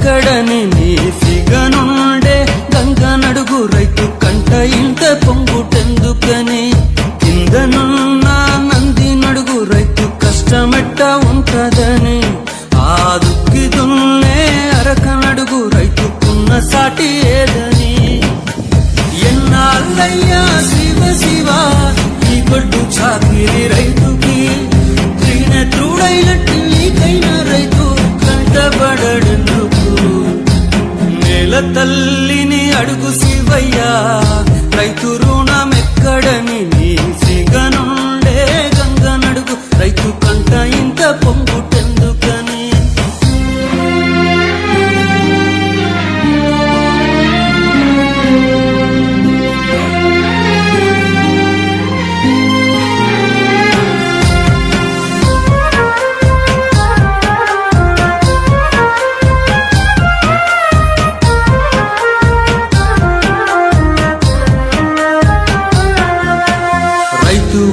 ఎక్కడని నీ సిగనుండే గంగనడుగు రైతు కంట ఇంత పొంగుటెందుకని కిందనున్న నంది నడుగు రైతు కష్టమెట్ట ఉంటదని ఆ దుక్కి దున్నే అరకనడుగు రైతుకున్న సాటి ఏదని ఎన్నాళ్ళయ్యా శివ శివ ఈ గొడ్డు చాకిరి రైతుకి త్రినేత్రుడైనట్టు నీకైన రైతు కంటబడెందుకు నేల తల్లిని అడుగు శివయ్యా రైతు రుణమెక్కడని నీ సిగనుండే గంగనడుగు రైతు కంట ఇంత పొంగుటెందుకని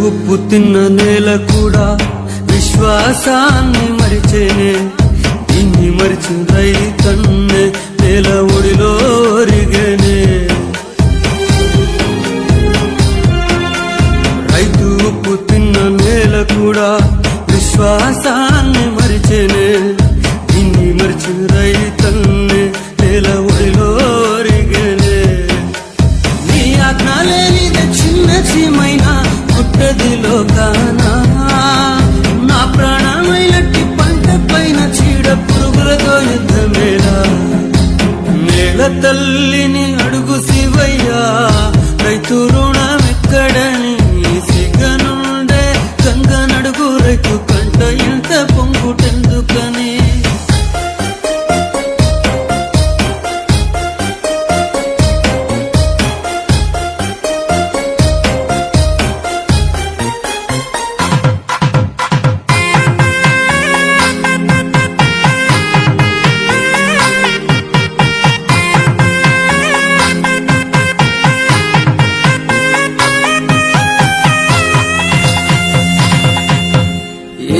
ఉప్పు తిన్న నేల కూడా విశ్వాసాన్ని మరిచేనే దీన్ని మరిచిన రైతన్నే నేల ఒడిలో ఒరిగేనే రైతు ఉప్పు తిన్న నేల కూడా విశ్వాసాన్ని మరిచేనే దీన్ని మరిచిన రైతన్నే నేల ఒడిలో ఒరిగేనే నీ ఆజ్ఞ లేనిదే చిన్న చీమైన పుట్టదిలో కానా నా ప్రాణమైనట్టి పంట పైన చీడ పురుగులతో యుద్ధమేలా నేల తల్లిని అడుగు శివయ్యా రైతు రుణమెక్కడని సిగనుండే గంగనడుగు రైతు కంట ఇంత పొంగుటెందుకని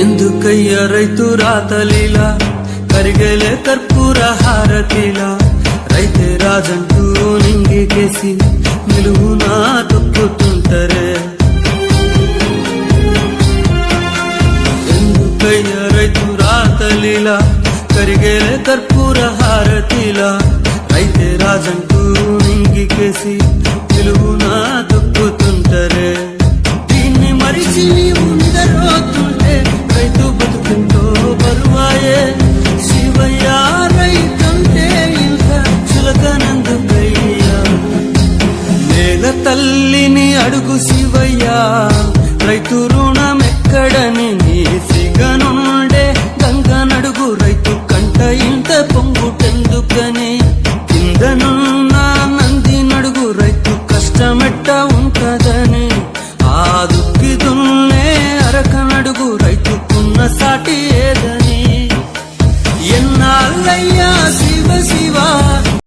ఎందుకయ్య రైతు రాతలీలా కరిగేలే కర్పూర హారతిలా రైతే రాజంటూ నింగికేసి నిలువునా తొక్కుతుంటరే ఎందుకయ్య రైతు రాతలీలా కరిగేలే కర్పూర హారతిలా రైతే రాజంటూ నింగికేసి నిలువు